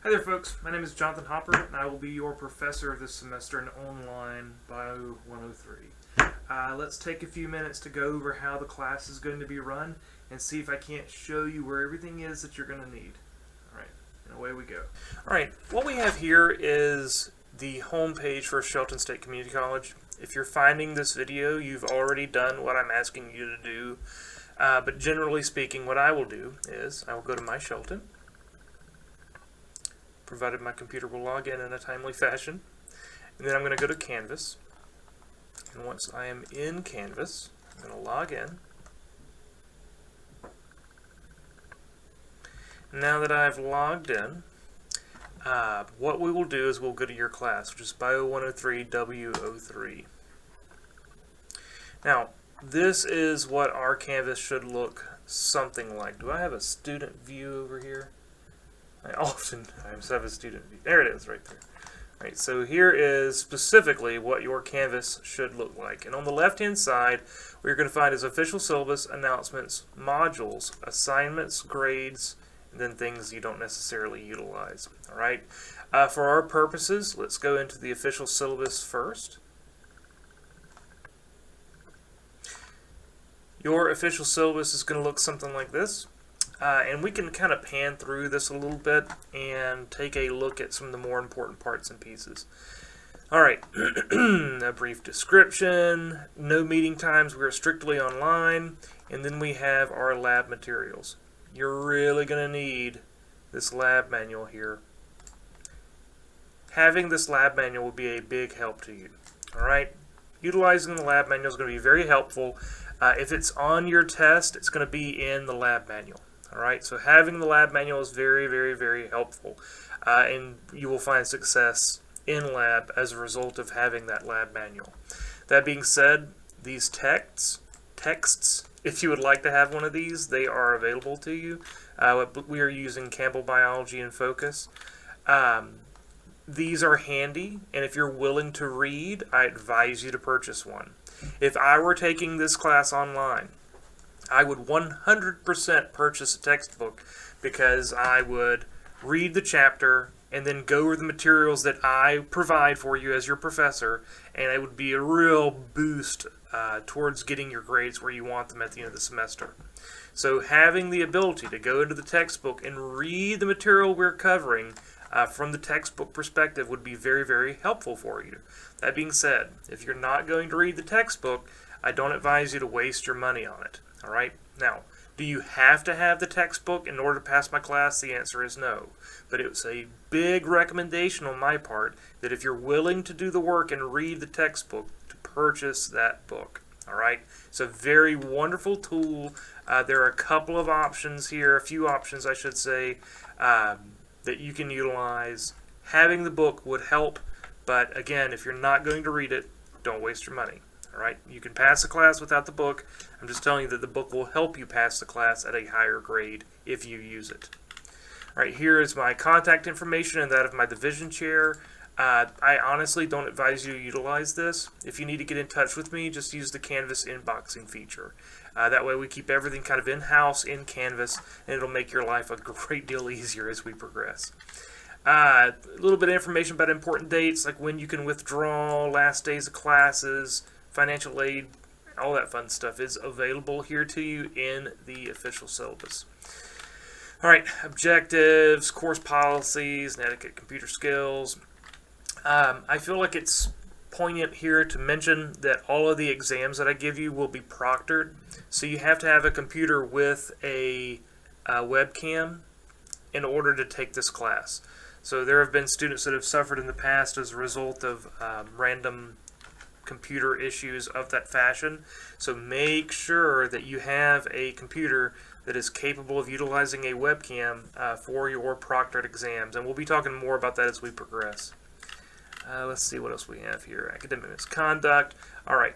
Hi there folks, my name is Jonathan Hopper and I will be your professor this semester in Online Bio 103. Let's take a few minutes to go over how the class is going to be run and see if I can't show you where everything is that you're going to need. Alright, and away we go. Alright, what we have here is the home page for Shelton State Community College. If you're finding this video, you've already done what I'm asking you to do. But generally speaking, what I will do is I will go to My Shelton, provided my computer will log in a timely fashion. And then I'm going to go to Canvas. And once I am in Canvas, I'm going to log in. Now that I've logged in, what we will do is we'll go to your class, which is Bio 103 W03. Now, this is what our Canvas should look something like. Do I have a student view over here? I oftentimes have a student view. There it is, right there. All right, so here is specifically what your Canvas should look like. And on the left-hand side, what you're going to find is official syllabus, announcements, modules, assignments, grades, and then things you don't necessarily utilize. All right. For our purposes, let's go into the official syllabus first. Your official syllabus is going to look something like this. And we can kind of pan through this a little bit and take a look at some of the more important parts and pieces. Alright, a brief description, no meeting times, we're strictly online, and then we have our lab materials. You're really going to need this lab manual here. Having this lab manual will be a big help to you. Alright, utilizing the lab manual is going to be very helpful. If it's on your test, it's going to be in the lab manual. Alright, so having the lab manual is very, very, very helpful, and you will find success in lab as a result of having that lab manual. That being said, these texts, if you would like to have one of these, they are available to you. We are using Campbell Biology in Focus. These are handy, and if you're willing to read, I advise you to purchase one. If I were taking this class online, I would 100% purchase a textbook because I would read the chapter and then go over the materials that I provide for you as your professor, and it would be a real boost towards getting your grades where you want them at the end of the semester. So having the ability to go into the textbook and read the material we're covering from the textbook perspective would be very, very helpful for you. That being said, if you're not going to read the textbook, I don't advise you to waste your money on it. Alright, now, do you have to have the textbook in order to pass my class? The answer is no. But it's a big recommendation on my part that if you're willing to do the work and read the textbook, to purchase that book. Alright, it's a very wonderful tool. There are a couple of options here, a few options I should say, that you can utilize. Having the book would help, but again, if you're not going to read it, don't waste your money. Alright, you can pass the class without the book. I'm just telling you that the book will help you pass the class at a higher grade if you use it. Alright, here is my contact information and that of my division chair. I honestly don't advise you to utilize this. If you need to get in touch with me, just use the Canvas inboxing feature. That way we keep everything kind of in-house in Canvas, and it'll make your life a great deal easier as we progress. A little bit of information about important dates, like when you can withdraw, last days of classes, financial aid, all that fun stuff is available here to you in the official syllabus. Alright, objectives, course policies, etiquette, computer skills. I feel like it's poignant here to mention that all of the exams that I give you will be proctored. So you have to have a computer with a webcam in order to take this class. So there have been students that have suffered in the past as a result of random computer issues of that fashion. So make sure that you have a computer that is capable of utilizing a webcam for your proctored exams, and we'll be talking more about that as we progress. Let's see what else we have here. Academic misconduct. Alright,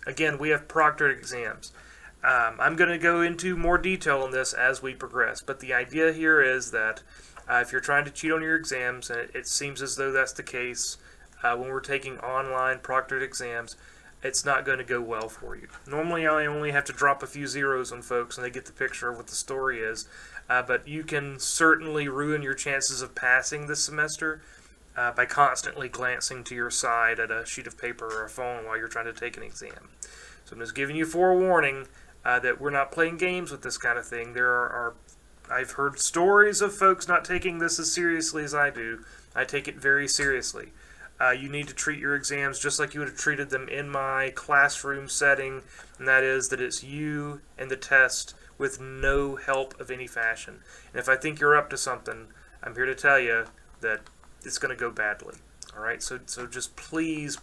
again, we have proctored exams. I'm going to go into more detail on this as we progress, but the idea here is that if you're trying to cheat on your exams, and it seems as though that's the case, when we're taking online proctored exams, it's not going to go well for you. Normally I only have to drop a few zeros on folks and they get the picture of what the story is, but you can certainly ruin your chances of passing this semester by constantly glancing to your side at a sheet of paper or a phone while you're trying to take an exam. So I'm just giving you forewarning that we're not playing games with this kind of thing. I've heard stories of folks not taking this as seriously as I do. I take it very seriously. You need to treat your exams just like you would have treated them in my classroom setting, and that is that it's you and the test with no help of any fashion. And if I think you're up to something, I'm here to tell you that it's going to go badly. All right, so just please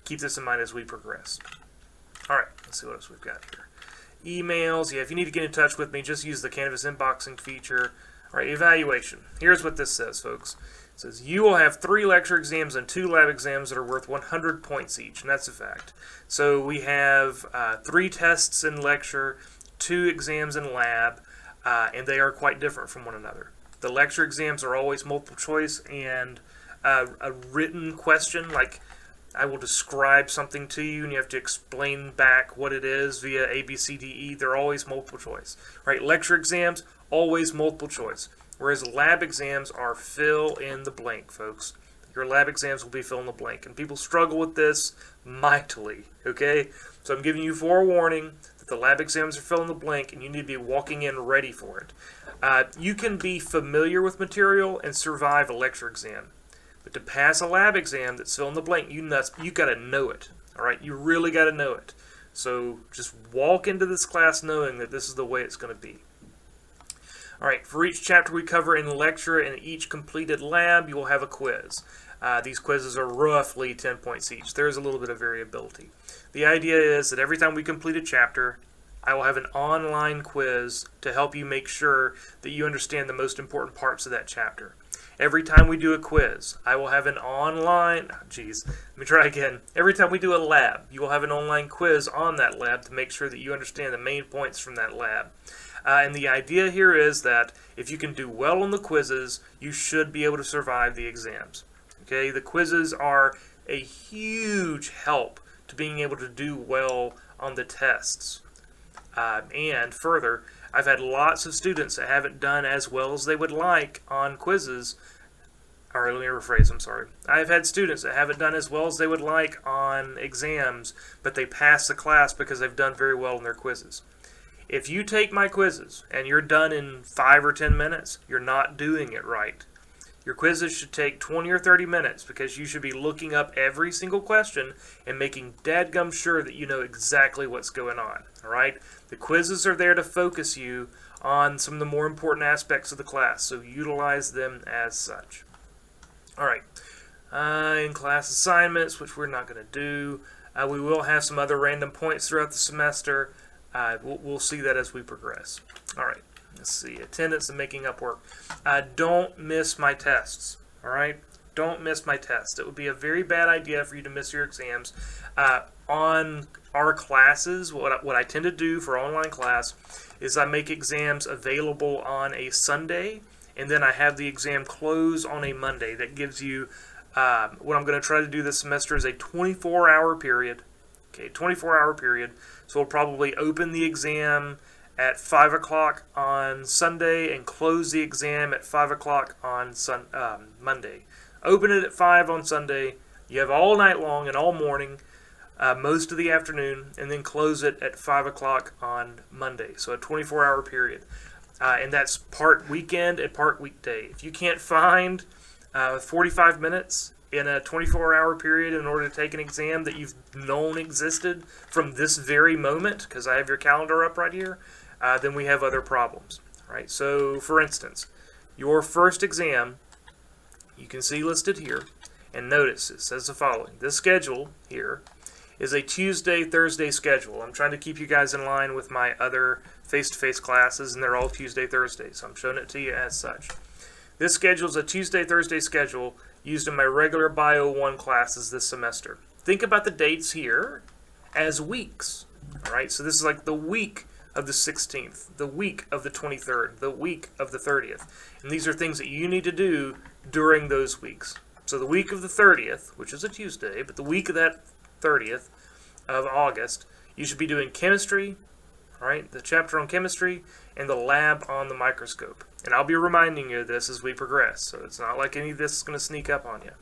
keep this in mind as we progress. All right, let's see what else we've got here. Emails. Yeah, if you need to get in touch with me, just use the Canvas inboxing feature. All right, evaluation. Here's what this says, folks. It says you will have 3 lecture exams and 2 lab exams that are worth 100 points each, and that's a fact. So we have 3 tests in lecture, 2 exams in lab, and they are quite different from one another. The lecture exams are always multiple choice and a written question, like I will describe something to you and you have to explain back what it is via A, B, C, D, E. They're always multiple choice. Right? Lecture exams, always multiple choice. Whereas lab exams are fill in the blank, folks. Your lab exams will be fill in the blank. And people struggle with this mightily, okay? So I'm giving you forewarning that the lab exams are fill in the blank and you need to be walking in ready for it. You can be familiar with material and survive a lecture exam. But to pass a lab exam that's fill in the blank, you got to know it. All right, you really got to know it. So just walk into this class knowing that this is the way it's going to be. All right, for each chapter we cover in lecture and each completed lab, you will have a quiz. These quizzes are roughly 10 points each. There is a little bit of variability. The idea is that every time we complete a chapter, I will have an online quiz to help you make sure that you understand the most important parts of that chapter. Every time we do a quiz, I will have an online, Every time we do a lab, you will have an online quiz on that lab to make sure that you understand the main points from that lab. And the idea here is that if you can do well on the quizzes, you should be able to survive the exams. Okay, the quizzes are a huge help to being able to do well on the tests. And further, I've had lots of students that haven't done as well as they would like on quizzes. Or let me rephrase, I'm sorry. I've had students that haven't done as well as they would like on exams, but they pass the class because they've done very well in their quizzes. If you take my quizzes and you're done in 5 or 10 minutes, you're not doing it right. Your quizzes should take 20 or 30 minutes because you should be looking up every single question and making dadgum sure that you know exactly what's going on. All right? The quizzes are there to focus you on some of the more important aspects of the class, so utilize them as such. All right. In-class assignments, which we're not going to do. We will have some other random points throughout the semester. We'll see that as we progress. All right. Let's see, attendance and making up work. Don't miss my tests, all right? Don't miss my tests. It would be a very bad idea for you to miss your exams. On our classes, what I tend to do for online class is I make exams available on a Sunday, and then I have the exam close on a Monday. That gives you, what I'm going to try to do this semester is a 24-hour period. Okay, 24-hour period. So we'll probably open the exam at 5 o'clock on Sunday and close the exam at 5 o'clock on Monday. Open it at 5 on Sunday. You have all night long and all morning, most of the afternoon, and then close it at 5 o'clock on Monday. So a 24-hour period. And that's part weekend and part weekday. If you can't find 45 minutes in a 24-hour period in order to take an exam that you've known existed from this very moment, because I have your calendar up right here, then we have other problems. Right? So, for instance, your first exam, you can see listed here, and notice it says the following. This schedule here is a Tuesday-Thursday schedule. I'm trying to keep you guys in line with my other face-to-face classes, and they're all Tuesday-Thursday, so I'm showing it to you as such. This schedule is a Tuesday-Thursday schedule used in my regular Bio 1 classes this semester. Think about the dates here as weeks. All right, so this is like the week of the 16th, the week of the 23rd, the week of the 30th. And these are things that you need to do during those weeks. So the week of the 30th, which is a Tuesday, but the week of that 30th of August, you should be doing chemistry, all right, the chapter on chemistry, and the lab on the microscope. And I'll be reminding you of this as we progress, so it's not like any of this is going to sneak up on you.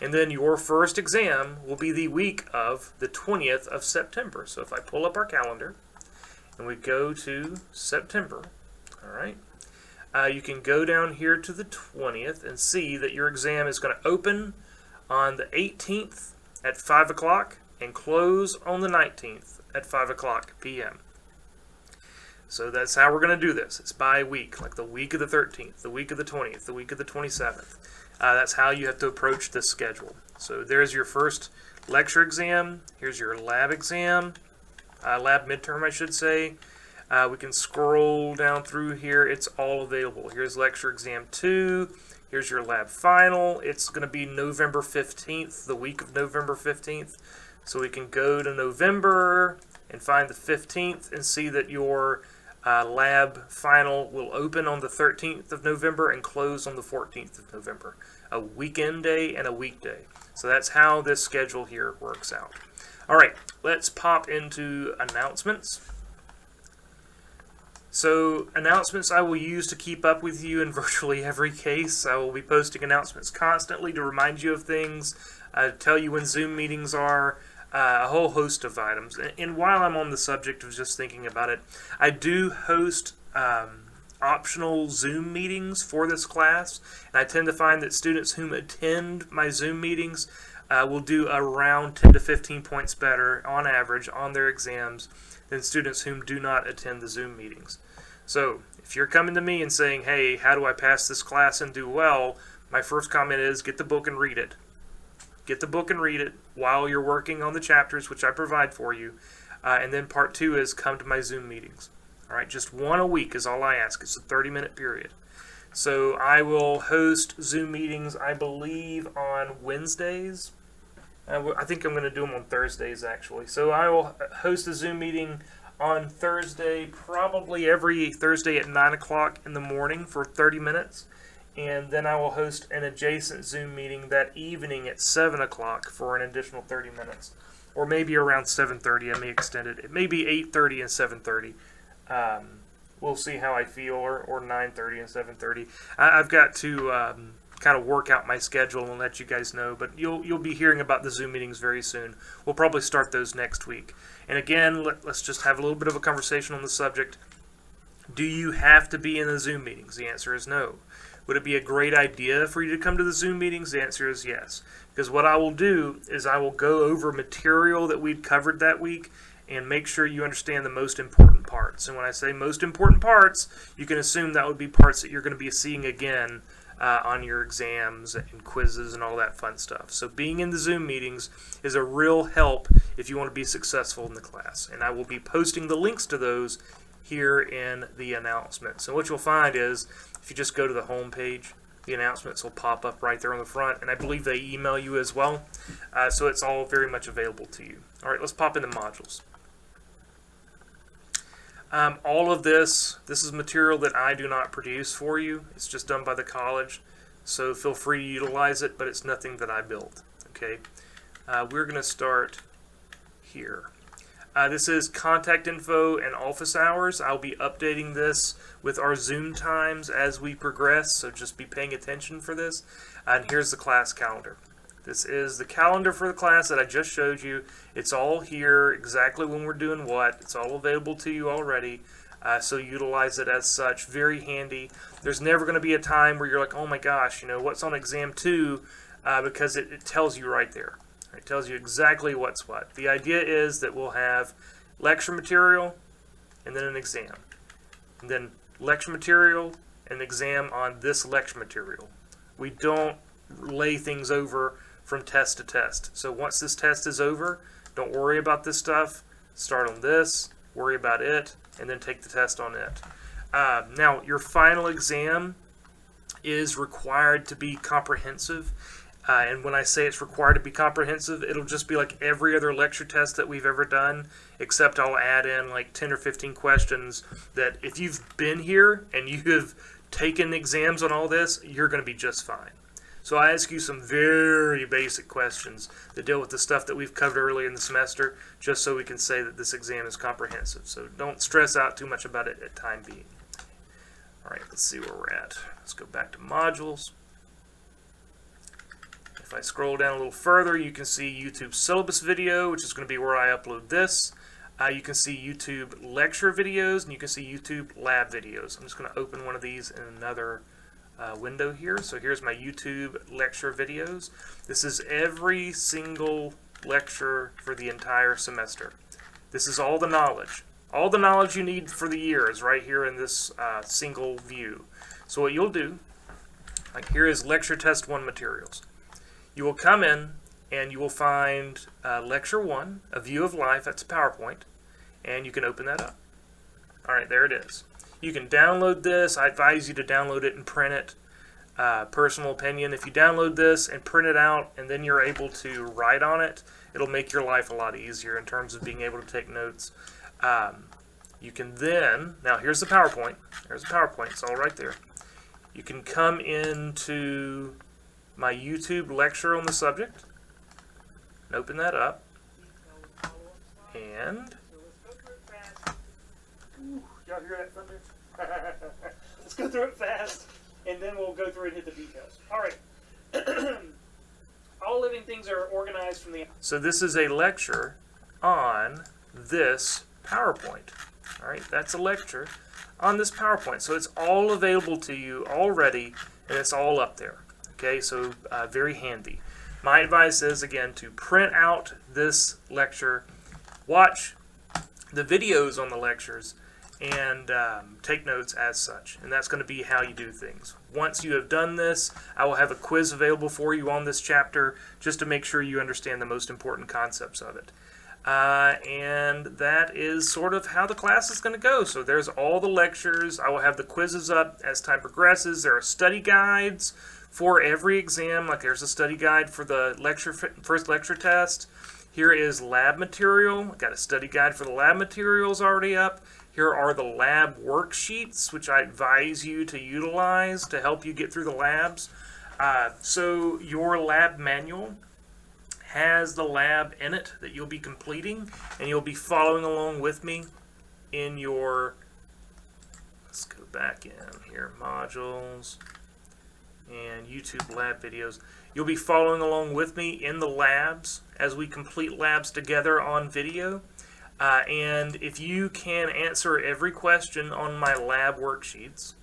And then your first exam will be the week of the 20th of September. So if I pull up our calendar and we go to September, all right, you can go down here to the 20th and see that your exam is going to open on the 18th at 5 o'clock and close on the 19th at 5 o'clock p.m. So that's how we're going to do this. It's by week, like the week of the 13th, the week of the 20th, the week of the 27th. That's how you have to approach this schedule. So there's your first lecture exam. Here's your lab exam, lab midterm, I should say. We can scroll down through here. It's all available. Here's lecture exam 2. Here's your lab final. It's going to be November 15th, the week of November 15th. So we can go to November and find the 15th and see that your lab final will open on the 13th of November and close on the 14th of November. A weekend day and a weekday. So that's how this schedule here works out. All right, let's pop into announcements. So announcements I will use to keep up with you in virtually every case. I will be posting announcements constantly to remind you of things, tell you when Zoom meetings are, a whole host of items. And while I'm on the subject of just thinking about it, I do host optional Zoom meetings for this class, and I tend to find that students who attend my Zoom meetings will do around 10 to 15 points better on average on their exams than students whom do not attend the Zoom meetings. So if you're coming to me and saying, hey, how do I pass this class and do well, my first comment is get the book and read it. Get the book and read it while you're working on the chapters, which I provide for you. And then part 2 is come to my Zoom meetings. All right, just one a week is all I ask. It's a 30-minute period. So I will host Zoom meetings, I believe, on Wednesdays. I think I'm going to do them on Thursdays, actually. So I will host a Zoom meeting on Thursday, probably every Thursday at 9 o'clock in the morning for 30 minutes. And then I will host an adjacent Zoom meeting that evening at 7 o'clock for an additional 30 minutes. Or maybe around 7:30. I may extend it. It may be 8:30 and 7:30. We'll see how I feel, or 9:30 and 7:30. I've got to kind of work out my schedule and let you guys know, but you'll be hearing about the Zoom meetings very soon. We'll probably start those next week. And again, let's just have a little bit of a conversation on the subject. Do you have to be in the Zoom meetings? The answer is no. Would it be a great idea for you to come to the Zoom meetings? The answer is yes. Because what I will do is I will go over material that we'd covered that week and make sure you understand the most important parts. And when I say most important parts, you can assume that would be parts that you're going to be seeing again on your exams and quizzes and all that fun stuff. So being in the Zoom meetings is a real help if you want to be successful in the class. And I will be posting the links to those here in the announcements. And what you'll find is if you just go to the home page, the announcements will pop up right there on the front, and I believe they email you as well. So it's all very much available to you. All right, let's pop into modules. All of this is material that I do not produce for you. It's just done by the college, so feel free to utilize it, but it's nothing that I built. Okay, we're going to start here. This is contact info and office hours. I'll be updating this with our Zoom times as we progress, so just be paying attention for this. And here's the class calendar. This is the calendar for the class that I just showed you. It's all here, exactly when we're doing what. It's all available to you already, so utilize it as such. Very handy. There's never going to be a time where you're like, oh my gosh, what's on exam 2, because it tells you right there. It tells you exactly what's what. The idea is that we'll have lecture material and then an exam. And then lecture material and exam on this lecture material. We don't lay things over from test to test. So once this test is over, don't worry about this stuff. Start on this, worry about it, and then take the test on it. Now, your final exam is required to be comprehensive. And when I say it's required to be comprehensive, it'll just be like every other lecture test that we've ever done, except I'll add in like 10 or 15 questions that if you've been here and you have taken exams on all this, you're going to be just fine. So I ask you some very basic questions that deal with the stuff that we've covered earlier in the semester, just so we can say that this exam is comprehensive. So don't stress out too much about it at time being. All right, let's see where we're at. Let's go back to modules. If I scroll down a little further, you can see YouTube syllabus video, which is going to be where I upload this. You can see YouTube lecture videos, and you can see YouTube lab videos. I'm just going to open one of these in another window here. So here's my YouTube lecture videos. This is every single lecture for the entire semester. This is all the knowledge. All the knowledge you need for the year is right here in this single view. So what you'll do, like here is lecture test 1 materials. You will come in and you will find lecture 1, a view of life. That's a PowerPoint, and you can open that up. All right, there it is. You can download this. I advise you to download it and print it. Personal opinion, if you download this and print it out and then you're able to write on it, it'll make your life a lot easier in terms of being able to take notes. You can then, now here's the PowerPoint. There's the PowerPoint. It's all right there. You can come into my YouTube lecture on the subject and open that up. And y'all hear that thunder? Let's go through it fast, and then we'll go through and hit the details. All right. All living things are organized from the... So this is a lecture on this PowerPoint. All right, that's a lecture on this PowerPoint. So it's all available to you already, and it's all up there. Okay, so very handy. My advice is, again, to print out this lecture, watch the videos on the lectures, and take notes as such. And that's going to be how you do things. Once you have done this, I will have a quiz available for you on this chapter just to make sure you understand the most important concepts of it. And that is sort of how the class is going to go. So there's all the lectures. I will have the quizzes up as time progresses. There are study guides for every exam. Like there's a study guide for the first lecture test. Here is lab material. I've got a study guide for the lab materials already up. Here are the lab worksheets, which I advise you to utilize to help you get through the labs. So your lab manual has the lab in it that you'll be completing, and you'll be following along with me in your, let's go back in here, modules, and YouTube lab videos. You'll be following along with me in the labs as we complete labs together on video. And if you can answer every question on my lab worksheets,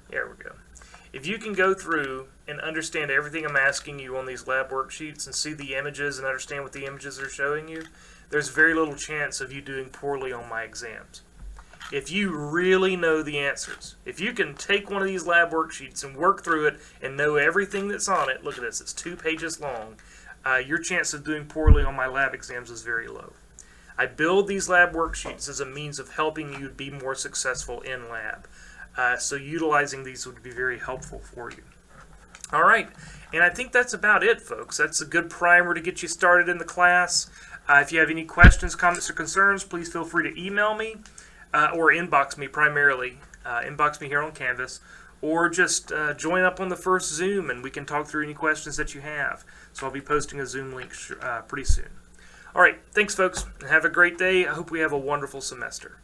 there we go. If you can go through and understand everything I'm asking you on these lab worksheets and see the images and understand what the images are showing you, there's very little chance of you doing poorly on my exams. If you really know the answers, if you can take one of these lab worksheets and work through it and know everything that's on it, look at this, it's 2 pages long, your chance of doing poorly on my lab exams is very low. I build these lab worksheets as a means of helping you be more successful in lab. So utilizing these would be very helpful for you. All right, and I think that's about it, folks. That's a good primer to get you started in the class. If you have any questions, comments, or concerns, please feel free to email me or inbox me primarily. Inbox me here on Canvas, or just join up on the first Zoom and we can talk through any questions that you have. So I'll be posting a Zoom link pretty soon. All right, thanks, folks, and have a great day. I hope we have a wonderful semester.